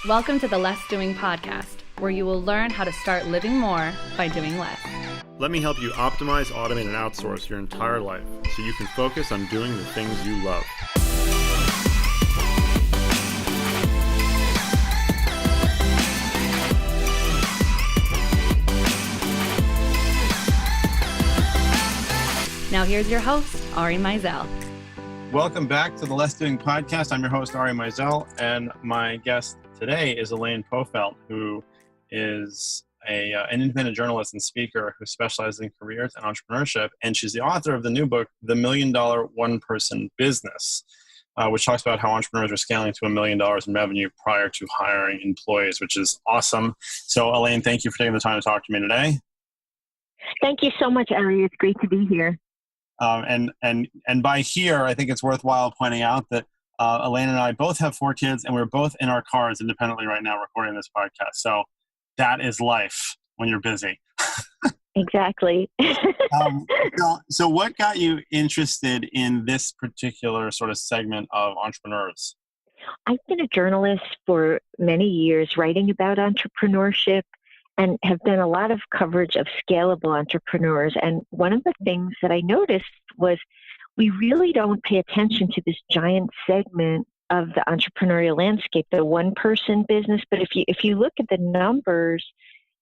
Welcome to the Less Doing podcast, where you will learn how to start living more by doing less. Let me help you optimize, automate, and outsource your entire life so you can focus on doing the things you love. Now here's your host, Ari Meisel. Welcome back to the Less Doing podcast. I'm your host, Ari Meisel, and my guest today is Elaine Pofeldt, who is an independent journalist and speaker who specializes in careers and entrepreneurship, and she's the author of the new book, The $1 Million One-Person Business, which talks about how entrepreneurs are scaling to $1 million in revenue prior to hiring employees, which is awesome. So, Elaine, thank you for taking the time to talk to me today. Thank you so much, Ari. It's great to be here. And by here, I think it's worthwhile pointing out that Elaine and I both have 4 kids, and we're both in our cars independently right now recording this podcast. So that is life when you're busy. Exactly. So what got you interested in this particular sort of segment of entrepreneurs? I've been a journalist for many years, writing about entrepreneurship, and have done a lot of coverage of scalable entrepreneurs. And one of the things that I noticed was we really don't pay attention to this giant segment of the entrepreneurial landscape, the one-person business. But if you look at the numbers,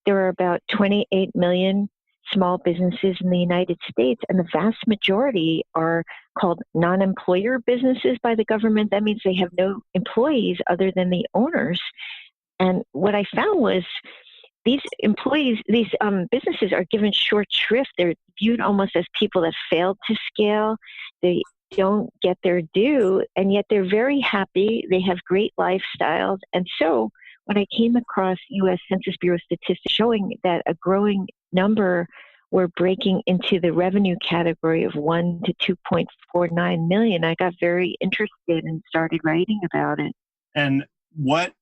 there are about 28 million small businesses in the United States, and the vast majority are called non-employer businesses by the government. That means they have no employees other than the owners. And what I found was these businesses are given short shrift. They're viewed almost as people that failed to scale. They don't get their due, and yet they're very happy. They have great lifestyles. And so when I came across U.S. Census Bureau statistics showing that a growing number were breaking into the revenue category of 1 to 2.49 million, I got very interested and started writing about it. And what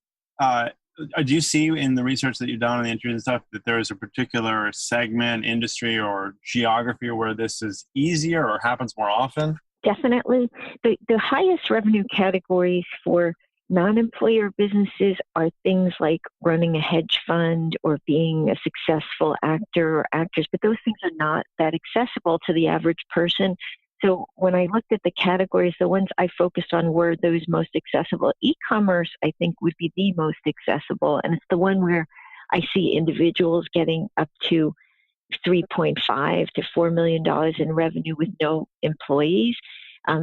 do you see in the research that you've done on the interviews and stuff that there is a particular segment, industry, or geography where this is easier or happens more often? Definitely. The highest revenue categories for non-employer businesses are things like running a hedge fund or being a successful actor or actress, but those things are not that accessible to the average person. So when I looked at the categories, the ones I focused on were those most accessible. E-commerce, I think, would be the most accessible, and it's the one where I see individuals getting up to $3.5 to $4 million in revenue with no employees.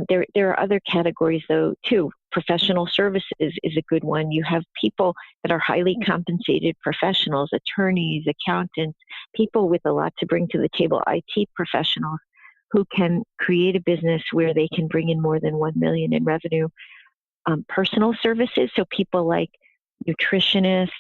There are other categories, though, too. Professional services is a good one. You have people that are highly compensated professionals, attorneys, accountants, people with a lot to bring to the table, IT professionals, who can create a business where they can bring in more than 1 million in revenue. Personal services, so people like nutritionists,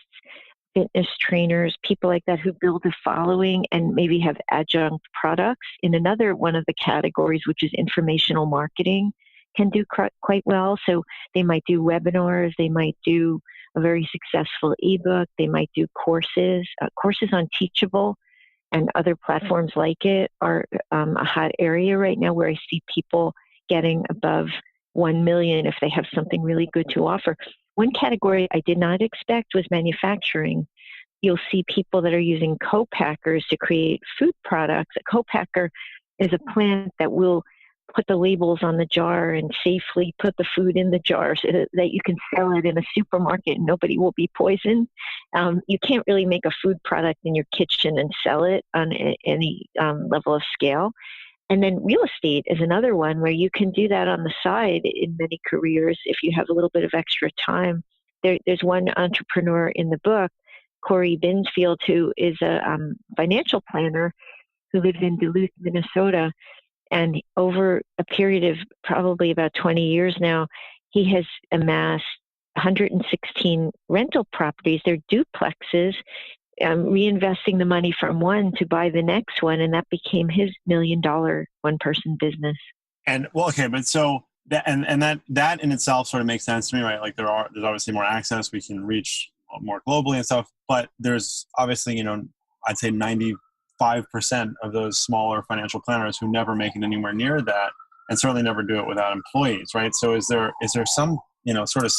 fitness trainers, people like that who build a following and maybe have adjunct products. In another one of the categories, which is informational marketing, can do quite well. So they might do webinars, they might do a very successful ebook, they might do courses. Courses on Teachable and other platforms like it are a hot area right now where I see people getting above 1 million if they have something really good to offer. One category I did not expect was manufacturing. You'll see people that are using co-packers to create food products. A co-packer is a plant that will put the labels on the jar and safely put the food in the jar so that you can sell it in a supermarket and nobody will be poisoned. You can't really make a food product in your kitchen and sell it on any level of scale. And then real estate is another one where you can do that on the side in many careers if you have a little bit of extra time. There's one entrepreneur in the book, Corey Binsfield, who is a financial planner who lives in Duluth, Minnesota. And over a period of probably about 20 years now, he has amassed 116 rental properties. They're duplexes, reinvesting the money from one to buy the next one. And that became his $1 million one-person business. And well, okay, but so that that in itself sort of makes sense to me, right? Like there's obviously more access, we can reach more globally and stuff, but there's obviously, I'd say 95% of those smaller financial planners who never make it anywhere near that, and certainly never do it without employees, right? So is there some, sort of,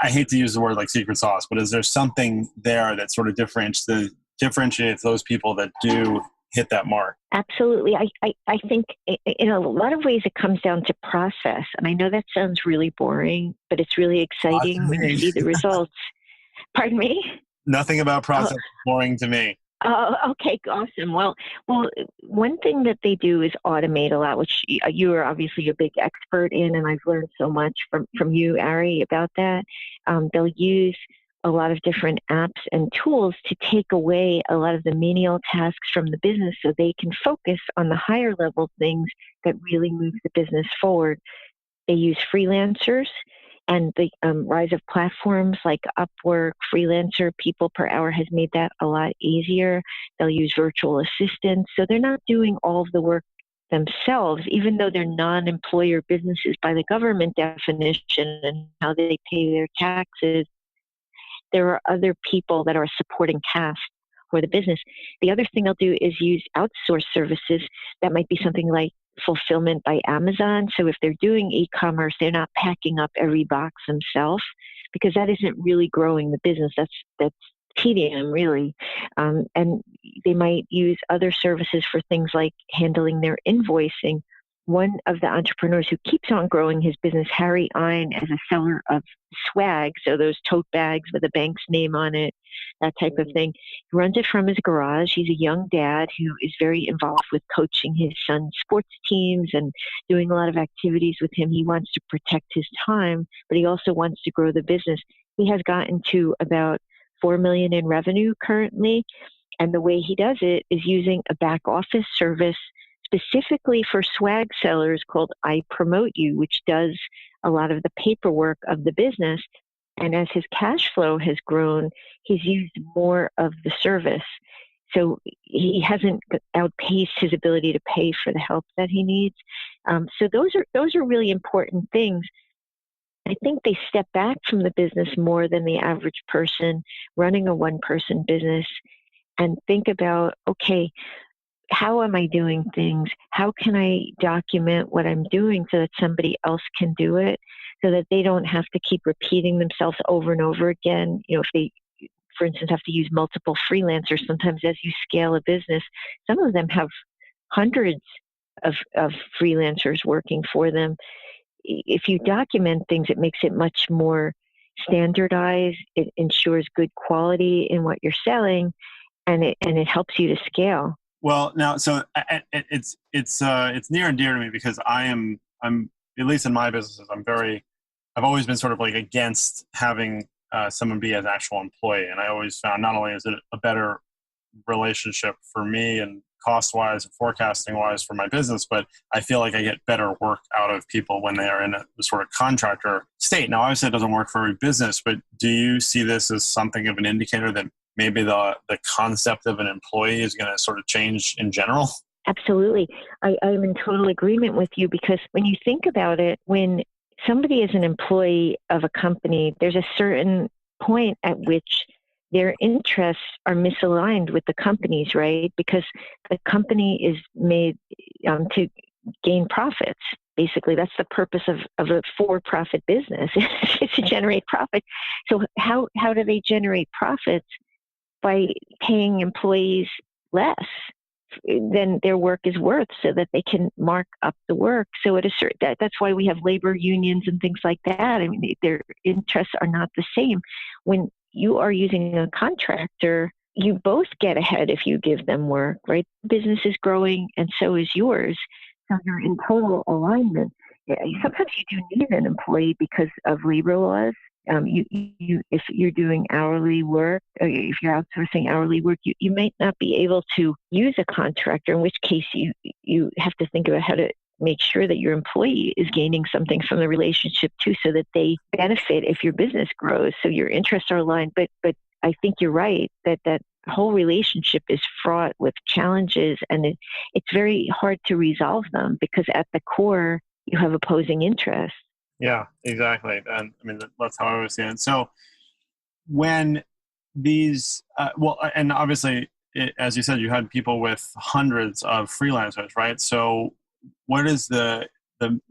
I hate to use the word like secret sauce, but is there something there that sort of differentiates those people that do hit that mark? Absolutely. I think in a lot of ways it comes down to process. And I know that sounds really boring, but it's really exciting when you see the results. Pardon me? Nothing about process is boring to me. Oh, okay, awesome. Well, one thing that they do is automate a lot, which you are obviously a big expert in, and I've learned so much from you, Ari, about that. They'll use a lot of different apps and tools to take away a lot of the menial tasks from the business so they can focus on the higher level things that really move the business forward. They use freelancers, and the rise of platforms like Upwork, Freelancer, People Per Hour has made that a lot easier. They'll use virtual assistants. So they're not doing all of the work themselves, even though they're non-employer businesses by the government definition and how they pay their taxes. There are other people that are supporting tasks for the business. The other thing they'll do is use outsourced services. That might be something like fulfillment by Amazon. So if they're doing e-commerce, they're not packing up every box themselves, because that isn't really growing the business. That's tedium, really. And they might use other services for things like handling their invoicing. One of the entrepreneurs who keeps on growing his business, Harry Ein, as a seller of swag, so those tote bags with a bank's name on it, that type of thing. He runs it from his garage. He's a young dad who is very involved with coaching his son's sports teams and doing a lot of activities with him. He wants to protect his time, but he also wants to grow the business. He has gotten to about $4 million in revenue currently, and the way he does it is using a back office service specifically for swag sellers called I Promote You, which does a lot of the paperwork of the business. And as his cash flow has grown, he's used more of the service. So he hasn't outpaced his ability to pay for the help that he needs. So those are really important things. I think they step back from the business more than the average person running a one-person business and think about, okay, how am I doing things? How can I document what I'm doing so that somebody else can do it, so that they don't have to keep repeating themselves over and over again? You know, if they, for instance, have to use multiple freelancers, sometimes as you scale a business, some of them have hundreds of freelancers working for them. If you document things, it makes it much more standardized. It ensures good quality in what you're selling, and it helps you to scale. Well, now, so it's near and dear to me because I'm at least in my businesses, I've always been sort of like against having someone be an actual employee, and I always found not only is it a better relationship for me and cost-wise and forecasting-wise for my business, but I feel like I get better work out of people when they are in a sort of contractor state. Now, obviously, it doesn't work for every business, but do you see this as something of an indicator that maybe the concept of an employee is going to sort of change in general? Absolutely. I'm in total agreement with you, because when you think about it, when somebody is an employee of a company, there's a certain point at which their interests are misaligned with the company's, right? Because the company is made to gain profits. Basically, that's the purpose of a for-profit business, is to generate profit. So how do they generate profits? By paying employees less than their work is worth, so that they can mark up the work. So that's why we have labor unions and things like that. I mean, their interests are not the same. When you are using a contractor, you both get ahead if you give them work, right? Business is growing and so is yours. So you're in total alignment. Sometimes you do need an employee because of labor laws. If you're doing hourly work, or if you're outsourcing hourly work, you might not be able to use a contractor, in which case you have to think about how to make sure that your employee is gaining something from the relationship too, so that they benefit if your business grows, so your interests are aligned. But I think you're right that whole relationship is fraught with challenges, and it's very hard to resolve them, because at the core you have opposing interests. Yeah, exactly. And I mean, that's how I always see it. So when these, and obviously, as you said, you had people with hundreds of freelancers, right? So what is the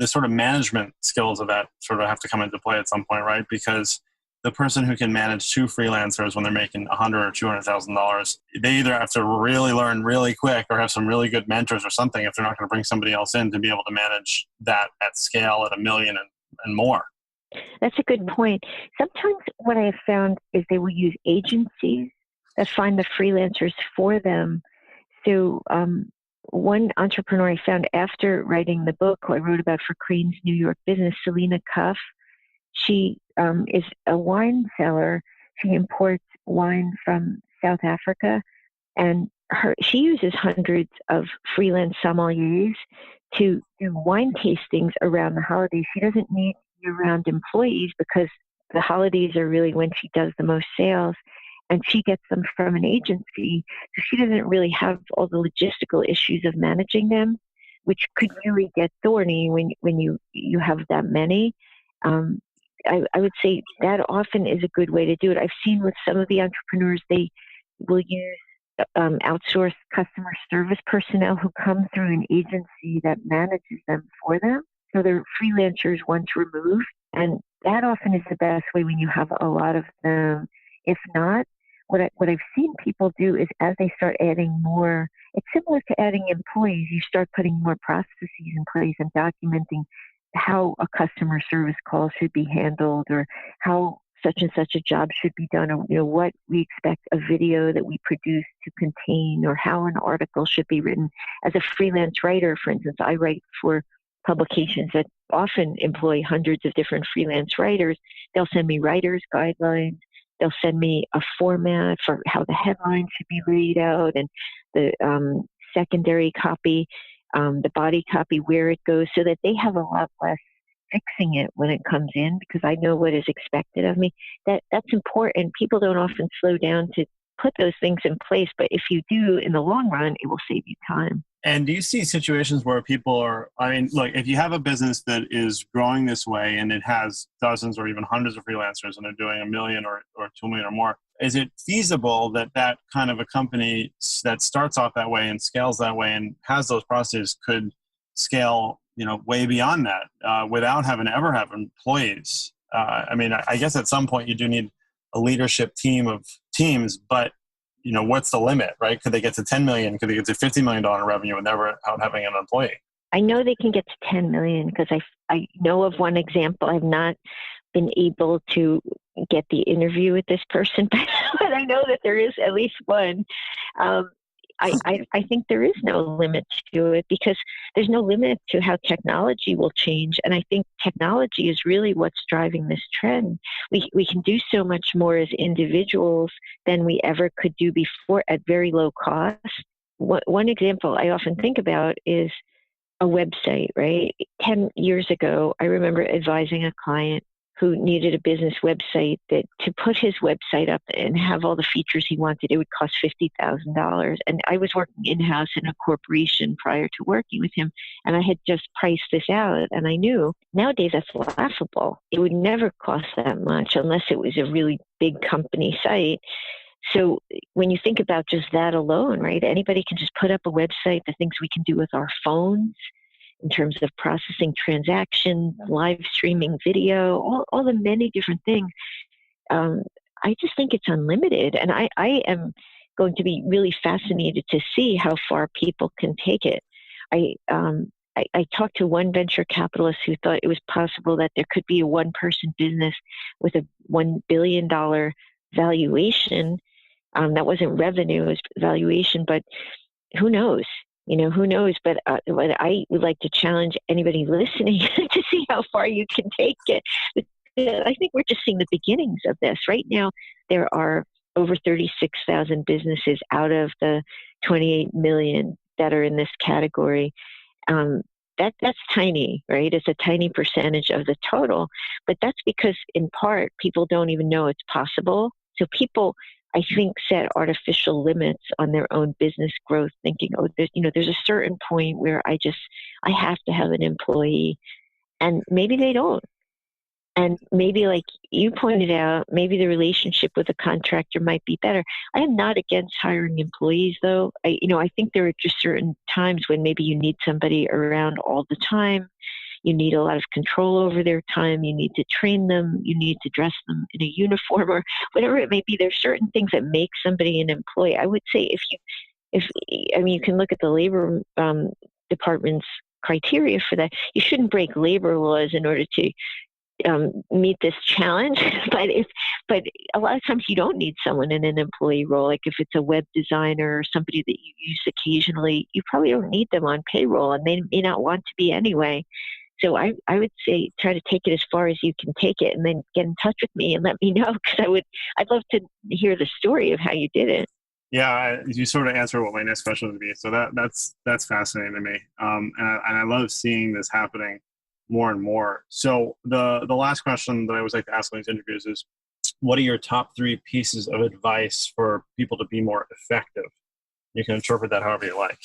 sort of management skills of that sort of have to come into play at some point, right? Because the person who can manage two freelancers when they're making $100,000 or $200,000, they either have to really learn really quick or have some really good mentors or something if they're not going to bring somebody else in to be able to manage that at scale at $1 million and more. That's a good point. Sometimes what I have found is they will use agencies that find the freelancers for them. So one entrepreneur I found after writing the book who I wrote about for Crane's New York Business, Selena Cuff, she is a wine seller. She imports wine from South Africa, and she uses hundreds of freelance sommeliers to do wine tastings around the holidays. She doesn't need year-round employees because the holidays are really when she does the most sales, and she gets them from an agency. So she doesn't really have all the logistical issues of managing them, which could really get thorny when you have that many. I would say that often is a good way to do it. I've seen with some of the entrepreneurs, they will use outsourced customer service personnel who come through an agency that manages them for them. So they're freelancers once removed. And that often is the best way when you have a lot of them. If not, what I've seen people do is as they start adding more, it's similar to adding employees. You start putting more processes in place and documenting how a customer service call should be handled, or how such and such a job should be done, or what we expect a video that we produce to contain, or how an article should be written. As a freelance writer, for instance, I write for publications that often employ hundreds of different freelance writers. They'll send me writers' guidelines. They'll send me a format for how the headline should be laid out, and the secondary copy, the body copy, where it goes, so that they have a lot less fixing it when it comes in, because I know what is expected of me. That's important. People don't often slow down to put those things in place, but if you do, in the long run, it will save you time. And do you see situations where people are, look, if you have a business that is growing this way and it has dozens or even hundreds of freelancers and they're doing $1 million or $2 million or more, is it feasible that kind of a company that starts off that way and scales that way and has those processes could scale, way beyond that without having to ever have employees? I guess at some point you do need a leadership team of teams, but what's the limit, right? Could they get to 10 million? Could they get to $50 million in revenue without having an employee? I know they can get to 10 million because I know of one example. I've not been able to get the interview with this person, but I know that there is at least one. I think there is no limit to it because there's no limit to how technology will change. And I think technology is really what's driving this trend. We can do so much more as individuals than we ever could do before at very low cost. One example I often think about is a website, right? 10 years ago, I remember advising a client who needed a business website that to put his website up and have all the features he wanted, it would cost $50,000. And I was working in-house in a corporation prior to working with him, and I had just priced this out, and I knew nowadays that's laughable. It would never cost that much unless it was a really big company site. So when you think about just that alone, right, anybody can just put up a website, the things we can do with our phones, in terms of processing transactions, live streaming video, all the many different things. I just think it's unlimited. And I am going to be really fascinated to see how far people can take it. I talked to one venture capitalist who thought it was possible that there could be a one-person business with a $1 billion valuation. That wasn't revenue, it was valuation, but who knows? Who knows? But I would like to challenge anybody listening to see how far you can take it. I think we're just seeing the beginnings of this. Right now, there are over 36,000 businesses out of the 28 million that are in this category. That's tiny, right? It's a tiny percentage of the total. But that's because, in part, people don't even know it's possible. So people, I think, set artificial limits on their own business growth, thinking, there's a certain point where I have to have an employee, and maybe they don't. And maybe, like you pointed out, maybe the relationship with a contractor might be better. I am not against hiring employees, though. I think there are just certain times when maybe you need somebody around all the time. You need a lot of control over their time. You need to train them. You need to dress them in a uniform or whatever it may be. There's certain things that make somebody an employee. I would say you can look at the labor department's criteria for that. You shouldn't break labor laws in order to meet this challenge. But a lot of times you don't need someone in an employee role. Like if it's a web designer or somebody that you use occasionally, you probably don't need them on payroll, and they may not want to be anyway. So I would say try to take it as far as you can take it, and then get in touch with me and let me know, because I'd love to hear the story of how you did it. Yeah, you sort of answered what my next question would be. So that's fascinating to me, and I love seeing this happening more and more. So the last question that I always like to ask in these interviews is, what are your top 3 pieces of advice for people to be more effective? You can interpret that however you like.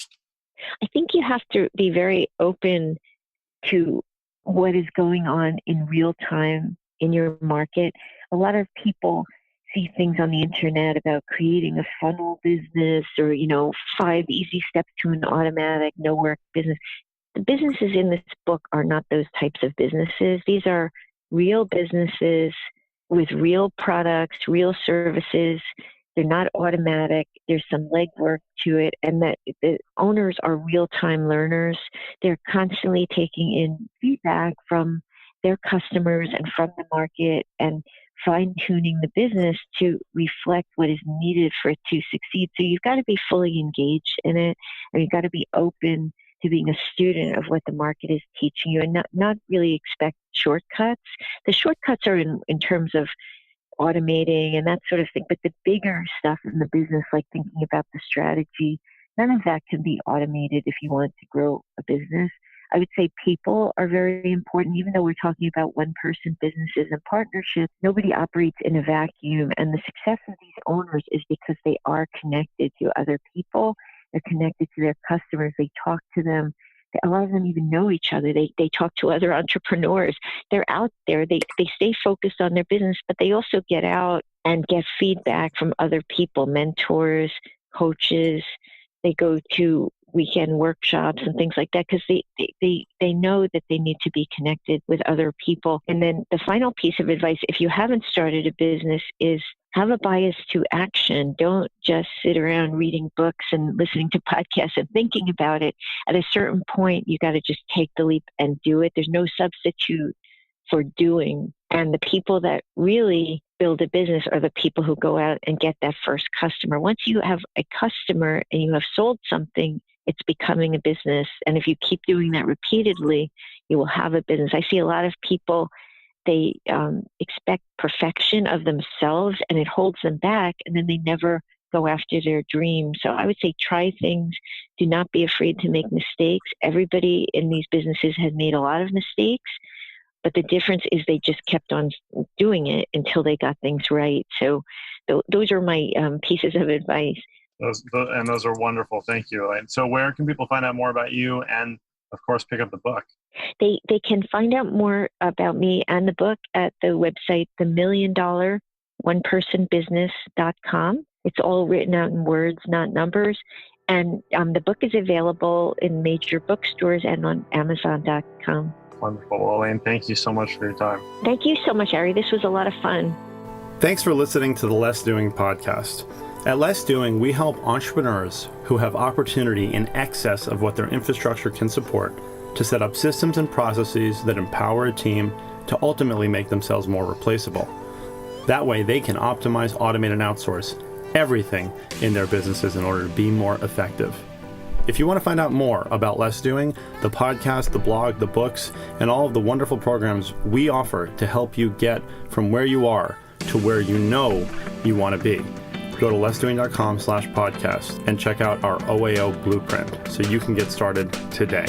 I think you have to be very open to what is going on in real time in your market. A lot of people see things on the internet about creating a funnel business or, 5 easy steps to an automatic no work business. The businesses in this book are not those types of businesses. These are real businesses with real products, real services. They're not automatic. There's some legwork to it, and that the owners are real-time learners. They're constantly taking in feedback from their customers and from the market and fine-tuning the business to reflect what is needed for it to succeed. So you've got to be fully engaged in it, and you've got to be open to being a student of what the market is teaching you, and not really expect shortcuts. The shortcuts are in terms of automating and that sort of thing, but the bigger stuff in the business, like thinking about the strategy, none of that can be automated if you want to grow a business. I would say people are very important. Even though we're talking about one-person businesses and partnerships, nobody operates in a vacuum, and the success of these owners is because they are connected to other people. They're connected to their customers. They talk to them. A lot of them even know each other. They talk to other entrepreneurs. They're out there. They stay focused on their business, but they also get out and get feedback from other people, mentors, coaches. They go to weekend workshops and things like that because they know that they need to be connected with other people. And then the final piece of advice, if you haven't started a business, is have a bias to action. Don't just sit around reading books and listening to podcasts and thinking about it. At a certain point, you got to just take the leap and do it. There's no substitute for doing. And the people that really build a business are the people who go out and get that first customer. Once you have a customer and you have sold something, it's becoming a business. And if you keep doing that repeatedly, you will have a business. I see a lot of people, they expect perfection of themselves, and it holds them back, and then they never go after their dreams. So I would say try things. Do not be afraid to make mistakes. Everybody in these businesses has made a lot of mistakes, but the difference is they just kept on doing it until they got things right. So those are my pieces of advice. Those are wonderful. Thank you, Elaine. So where can people find out more about you and, of course, pick up the book? They can find out more about me and the book at the website, $1,000,000onepersonbusiness.com. It's all written out in words, not numbers. And the book is available in major bookstores and on Amazon.com. Wonderful. Well, Elaine, thank you so much for your time. Thank you so much, Ari. This was a lot of fun. Thanks for listening to the Less Doing podcast. At Less Doing, we help entrepreneurs who have opportunity in excess of what their infrastructure can support to set up systems and processes that empower a team to ultimately make themselves more replaceable. That way, they can optimize, automate, and outsource everything in their businesses in order to be more effective. If you want to find out more about Less Doing, the podcast, the blog, the books, and all of the wonderful programs we offer to help you get from where you are to where you know you want to be, go to lessdoing.com/podcast and check out our OAO blueprint so you can get started today.